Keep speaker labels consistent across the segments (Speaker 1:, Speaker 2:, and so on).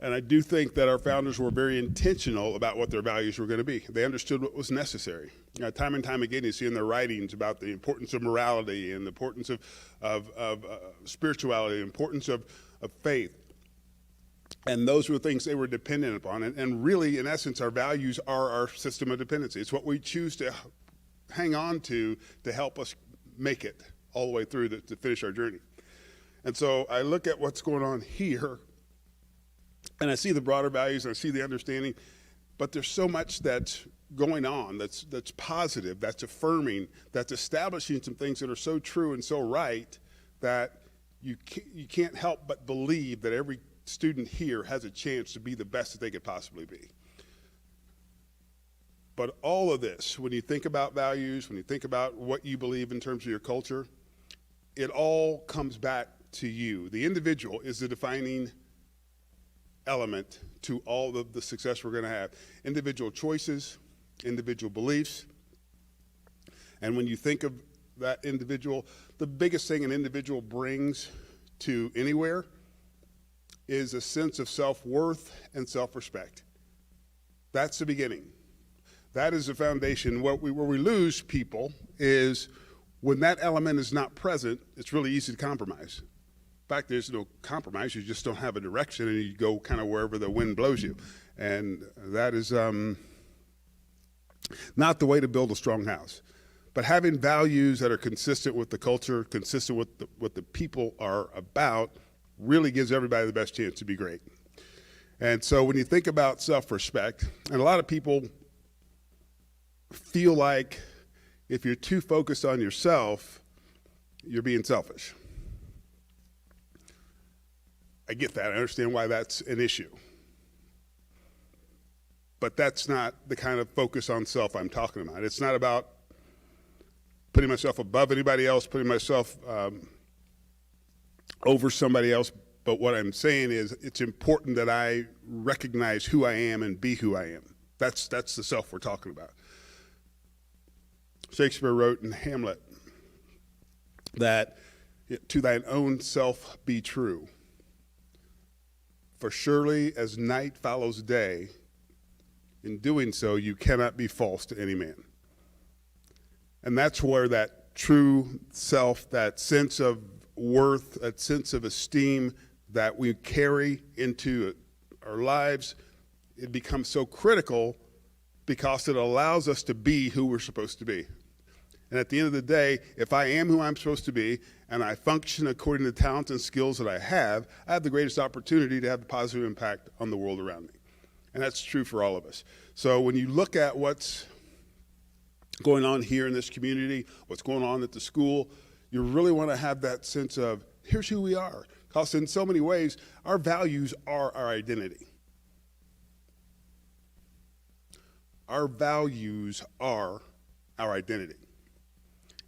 Speaker 1: And I do think that our founders were very intentional about what their values were going to be. They understood what was necessary. Time and time again, you see in their writings about the importance of morality and the importance of spirituality, the importance of faith. And those were things they were dependent upon. And really, in essence, our values are our system of dependency. It's what we choose to hang on to help us make it all the way through to finish our journey. And so I look at what's going on here, and I see the broader values, and I see the understanding, but there's so much that's going on that's positive, that's affirming, that's establishing some things that are so true and so right that you can't help but believe that every student here has a chance to be the best that they could possibly be. But all of this, when you think about values, when you think about what you believe in terms of your culture, it all comes back to you. The individual is the defining element to all of the success we're going to have. Individual choices, individual beliefs. And when you think of that individual, the biggest thing an individual brings to anywhere is a sense of self-worth and self-respect. That's the beginning. That is the foundation. Where we lose people is when that element is not present, it's really easy to compromise. In fact, there's no compromise. You just don't have a direction, and you go kind of wherever the wind blows you. And that is not the way to build a strong house. But having values that are consistent with the culture, consistent with what the people are about, really gives everybody the best chance to be great. And so when you think about self-respect, and a lot of people feel like if you're too focused on yourself, you're being selfish. I get that. I understand why that's an issue. But that's not the kind of focus on self I'm talking about. It's not about putting myself above anybody else, putting myself over somebody else. But what I'm saying is it's important that I recognize who I am and be who I am. That's the self we're talking about. Shakespeare wrote in Hamlet that to thine own self be true. For surely as night follows day, in doing so you cannot be false to any man. And that's where that true self, that sense of worth, that sense of esteem that we carry into our lives, it becomes so critical because it allows us to be who we're supposed to be. And at the end of the day, if I am who I'm supposed to be and I function according to the talents and skills that I have the greatest opportunity to have a positive impact on the world around me. And that's true for all of us. So when you look at what's going on here in this community, what's going on at the school, you really want to have that sense of, here's who we are. Because in so many ways, our values are our identity. Our values are our identity.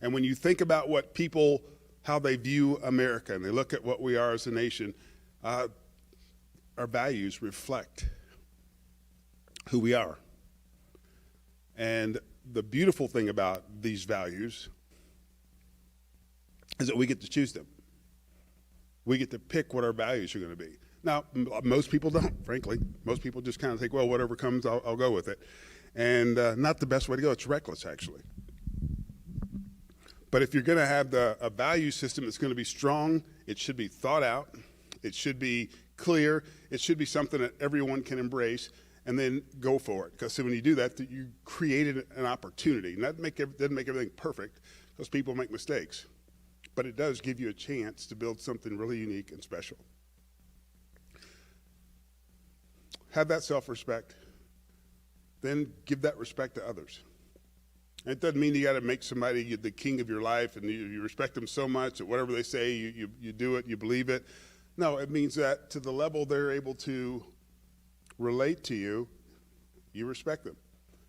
Speaker 1: And when you think about what people, how they view America, and they look at what we are as a nation, our values reflect who we are. And the beautiful thing about these values is that we get to choose them. We get to pick what our values are going to be. Now, most people don't, frankly. Most people just kind of think, well, whatever comes, I'll go with it. And not the best way to go. It's reckless, actually. But if you're going to have a value system that's going to be strong, it should be thought out. It should be clear. It should be something that everyone can embrace and then go for it. Because when you do that, you created an opportunity. And that doesn't make everything perfect because people make mistakes. But it does give you a chance to build something really unique and special. Have that self-respect. Then give that respect to others. And it doesn't mean you got to make somebody the king of your life and you respect them so much that whatever they say, you do it, you believe it. No, it means that to the level they're able to relate to you, you respect them.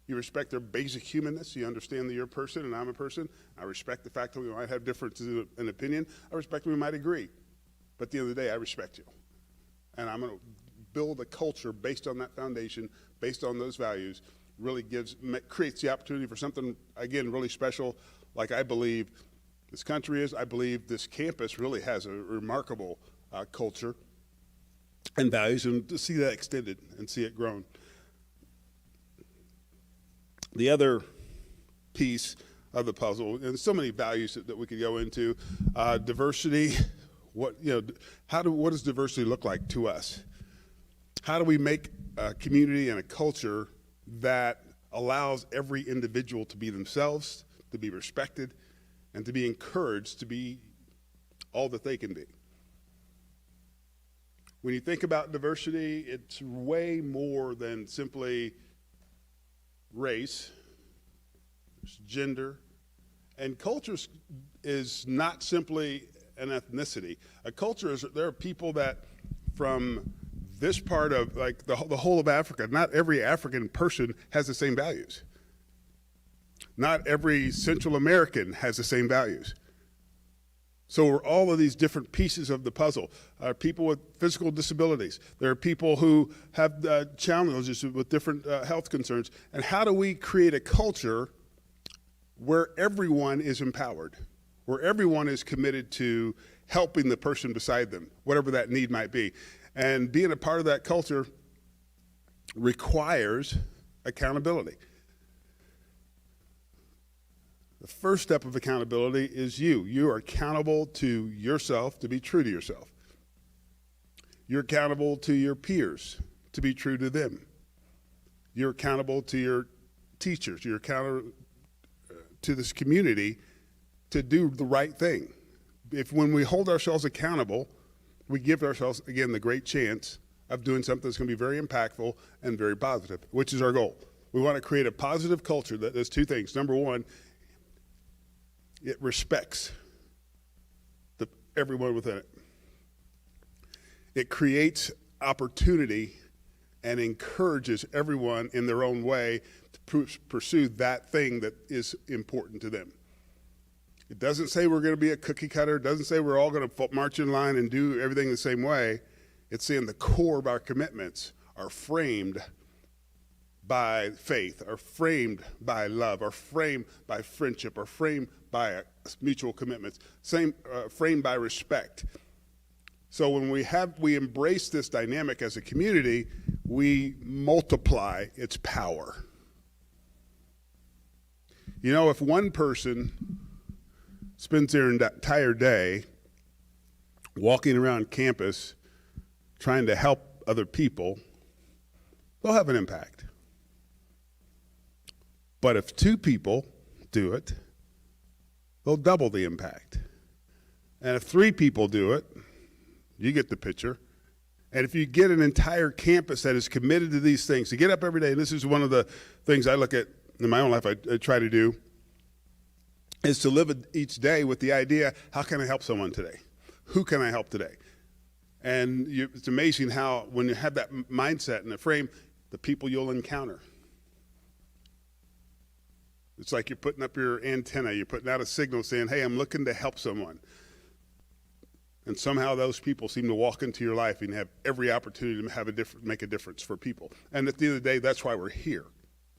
Speaker 1: You respect their basic humanness. You understand that you're a person and I'm a person. I respect the fact that we might have differences in opinion. I respect that we might agree. But at the end of the day, I respect you. And I'm going to build a culture based on that foundation, based on those values, really creates the opportunity for something, again, really special, like I believe this country is. I believe this campus really has a remarkable culture. and values, and to see that extended and see it grown. The other piece of the puzzle, and so many values that we could go into, diversity. What does diversity look like to us? How do we make a community and a culture that allows every individual to be themselves, to be respected, and to be encouraged to be all that they can be? When you think about diversity, it's way more than simply race, there's gender, and culture is not simply an ethnicity. A culture is, there are people that from this part of, like the whole of Africa, not every African person has the same values. Not every Central American has the same values. So we're all of these different pieces of the puzzle. People with physical disabilities. There are people who have challenges with different health concerns. And how do we create a culture where everyone is empowered, where everyone is committed to helping the person beside them, whatever that need might be? And being a part of that culture requires accountability. The first step of accountability is you. You are accountable to yourself to be true to yourself. You're accountable to your peers to be true to them. You're accountable to your teachers. You're accountable to this community to do the right thing. When we hold ourselves accountable, we give ourselves, again, the great chance of doing something that's going to be very impactful and very positive, which is our goal. We want to create a positive culture that does two things. Number one, it respects everyone within it. It creates opportunity and encourages everyone in their own way to pursue that thing that is important to them. It doesn't say we're going to be a cookie cutter. It doesn't say we're all going to march in line and do everything the same way. It's saying the core of our commitments are framed by faith, are framed by love, are framed by friendship, are framed by mutual commitments, framed by respect. So when we embrace this dynamic as a community, we multiply its power. You know, if one person spends their entire day walking around campus trying to help other people, they'll have an impact. But if two people do it, they'll double the impact. And if three people do it, you get the picture. And if you get an entire campus that is committed to these things, to get up every day, and this is one of the things I look at in my own life, I try to do, is to live each day with the idea, how can I help someone today? Who can I help today? And it's amazing how when you have that mindset and the frame, the people you'll encounter. It's like you're putting up your antenna, you're putting out a signal saying, hey, I'm looking to help someone. And somehow those people seem to walk into your life and have every opportunity to make a difference for people. And at the end of the day, that's why we're here.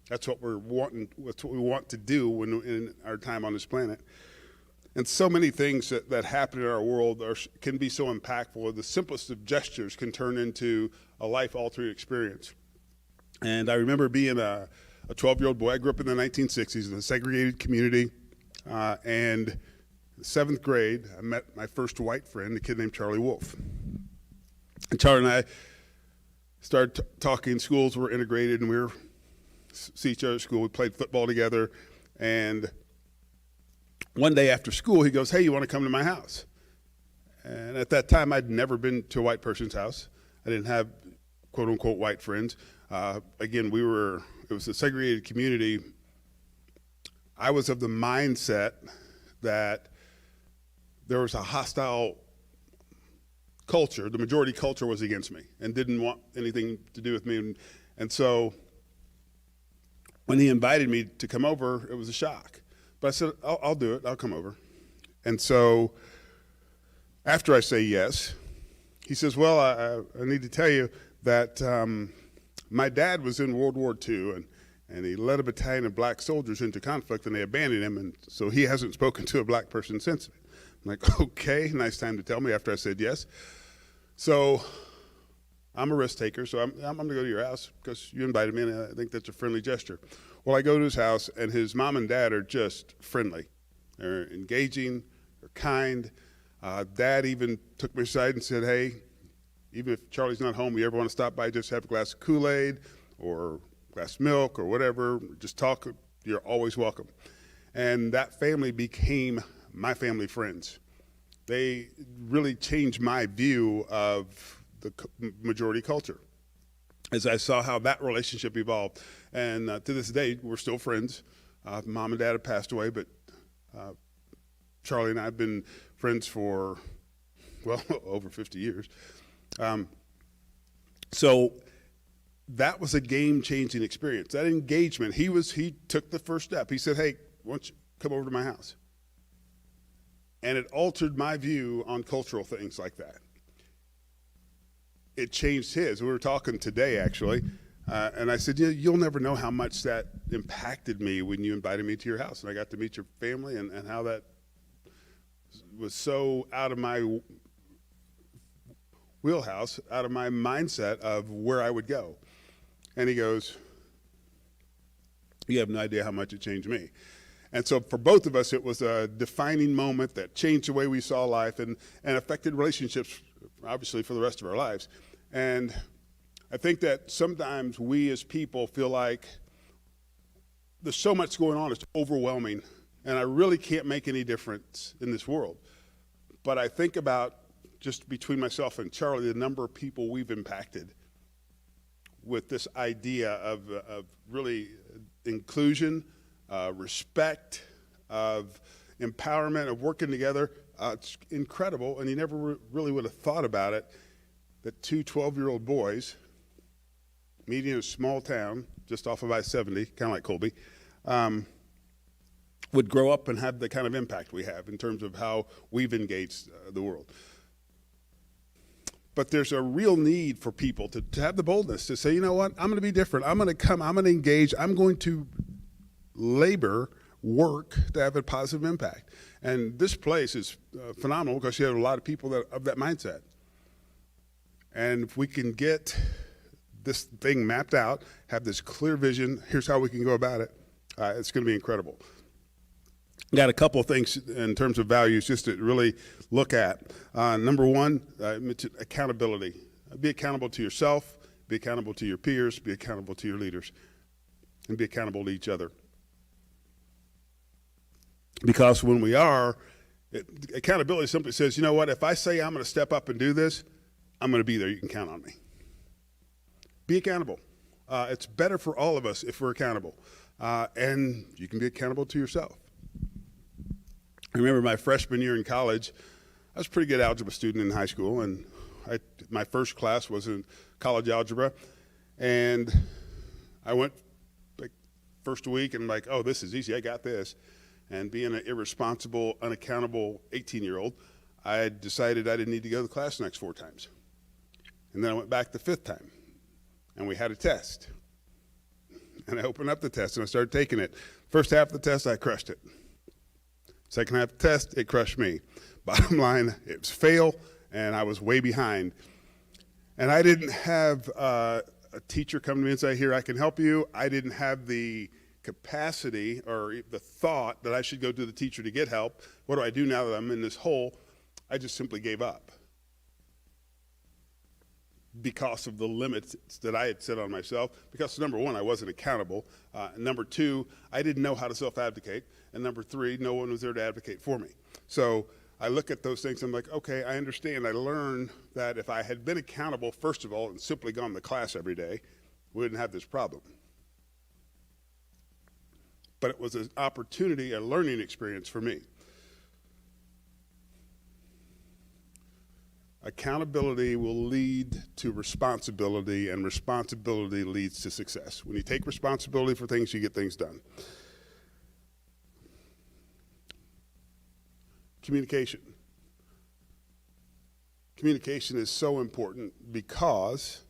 Speaker 1: That's what we want to do in our time on this planet. And so many things that happen in our world can be so impactful. The simplest of gestures can turn into a life-altering experience. And I remember being a 12-year-old boy. I grew up in the 1960s in a segregated community. And in the 7th grade, I met my first white friend, a kid named Charlie Wolf. And Charlie and I started talking. Schools were integrated, and we were see each other at school. We played football together. And one day after school, he goes, hey, you want to come to my house? And at that time, I'd never been to a white person's house. I didn't have, quote unquote, white friends. Again, it was a segregated community. I was of the mindset that there was a hostile culture. The majority culture was against me and didn't want anything to do with me. And so when he invited me to come over, it was a shock. But I said, I'll do it. I'll come over. And so after I say yes, he says, well, I need to tell you that my dad was in World War II, and he led a battalion of black soldiers into conflict, and they abandoned him, and so he hasn't spoken to a black person since. I'm like, okay, nice time to tell me after I said yes. So I'm a risk taker, so I'm going to go to your house because you invited me, and I think that's a friendly gesture. Well, I go to his house, and his mom and dad are just friendly. They're engaging, they're kind. Dad even took me aside and said, hey, even if Charlie's not home, you ever want to stop by, just have a glass of Kool-Aid or a glass of milk or whatever, just talk, you're always welcome. And that family became my family friends. They really changed my view of the majority culture as I saw how that relationship evolved. And to this day, we're still friends. Mom and dad have passed away, but Charlie and I have been friends for, well, over 50 years. So that was a game-changing experience. That engagement, he took the first step. He said, hey, why don't you come over to my house? And it altered my view on cultural things like that. It changed his. We were talking today, actually, and I said, you'll never know how much that impacted me when you invited me to your house. And I got to meet your family and how that was so out of my wheelhouse, out of my mindset of where I would go. And he goes, you have no idea how much it changed me. And so for both of us, it was a defining moment that changed the way we saw life and affected relationships, obviously, for the rest of our lives. And I think that sometimes we as people feel like there's so much going on, it's overwhelming, and I really can't make any difference in this world. But I think about, just between myself and Charlie, the number of people we've impacted with this idea of really inclusion, respect, of empowerment, of working together. It's incredible, and you never really would have thought about it, that two 12-year-old boys meeting in a small town just off of I-70, kind of like Colby, would grow up and have the kind of impact we have in terms of how we've engaged the world. But there's a real need for people to have the boldness to say, you know what, I'm going to be different. I'm going to come, I'm going to engage, I'm going to labor, work to have a positive impact. And this place is phenomenal because you have a lot of people that of that mindset. And if we can get this thing mapped out, have this clear vision, here's how we can go about it, it's going to be incredible. Got a couple of things in terms of values just to really look at. Number one, accountability. Be accountable to yourself, be accountable to your peers, be accountable to your leaders, and be accountable to each other. Because when we are, accountability simply says, you know what, if I say I'm going to step up and do this, I'm going to be there. You can count on me. Be accountable. It's better for all of us if we're accountable. And you can be accountable to yourself. I remember my freshman year in college, I was a pretty good algebra student in high school, and my first class was in college algebra. And I went first week and I'm like, oh, this is easy, I got this. And being an irresponsible, unaccountable 18-year-old, I decided I didn't need to go to class the next 4 times. And then I went back the 5th time, and we had a test. And I opened up the test, and I started taking it. First half of the test, I crushed it. Second half of the test, it crushed me. Bottom line, it was fail, and I was way behind. And I didn't have a teacher come to me and say, here, I can help you. I didn't have the capacity or the thought that I should go to the teacher to get help. What do I do now that I'm in this hole? I just simply gave up because of the limits that I had set on myself. Because number one, I wasn't accountable. Number two, I didn't know how to self-advocate. And number three, no one was there to advocate for me. So I look at those things, I'm like, okay, I understand. I learned that if I had been accountable, first of all, and simply gone to class every day, we wouldn't have this problem. But it was an opportunity, a learning experience for me. Accountability will lead to responsibility, and responsibility leads to success. When you take responsibility for things, you get things done. Communication. Communication is so important because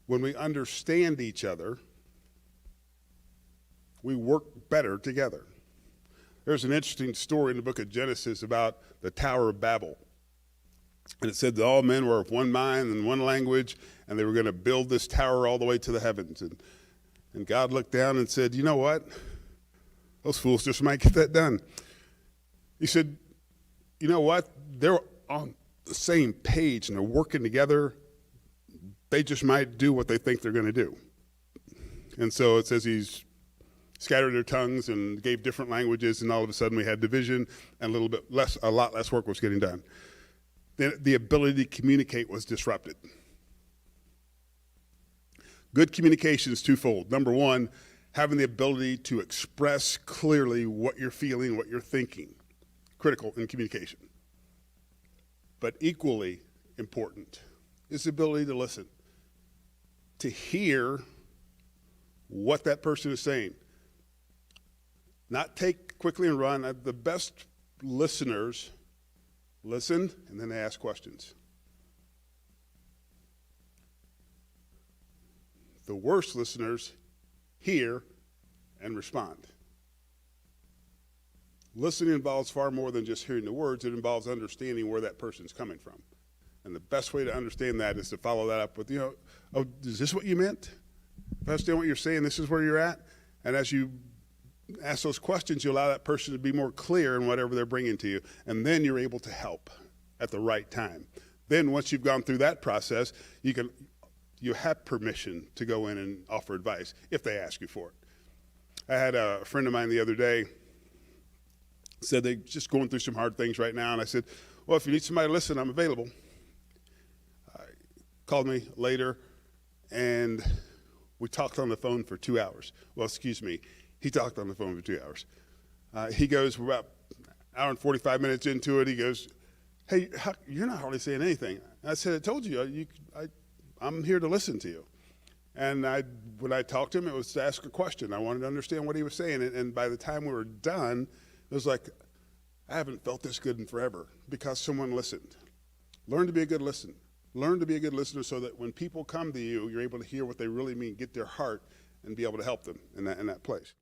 Speaker 1: when we understand each other, we work better together. There's an interesting story in the book of Genesis about the Tower of Babel. And it said that all men were of one mind and one language, and they were going to build this tower all the way to the heavens. And God looked down and said, you know what? Those fools just might get that done. He said, you know what? They're on the same page and they're working together. They just might do what they think they're going to do. And so it says he's scattered their tongues and gave different languages, and all of a sudden we had division, and a lot less work was getting done. The ability to communicate was disrupted. Good communication is twofold. Number one, having the ability to express clearly what you're feeling, what you're thinking. Critical in communication. But equally important is the ability to listen, to hear what that person is saying. Not take quickly and run. The best listeners listen and then they ask questions. The worst listeners hear and respond. Listening involves far more than just hearing the words. It involves understanding where that person's coming from. And the best way to understand that is to follow that up with, oh, is this what you meant? If I understand what you're saying, this is where you're at. And as you ask those questions, you allow that person to be more clear in whatever they're bringing to you. And then you're able to help at the right time. Then once you've gone through that process, you have permission to go in and offer advice if they ask you for it. I had a friend of mine the other day said they're just going through some hard things right now. And I said, well, if you need somebody to listen, I'm available. Called me later, and we talked on the phone for 2 hours. Well, excuse me, he talked on the phone for 2 hours. He goes, we're about an hour and 45 minutes into it. He goes, hey, you're not hardly saying anything. I said, I told you, I'm here to listen to you. And when I talked to him, it was to ask a question. I wanted to understand what he was saying. And by the time we were done, it was like, I haven't felt this good in forever because someone listened. Learn to be a good listener. Learn to be a good listener so that when people come to you, you're able to hear what they really mean, get their heart, and be able to help them in that place.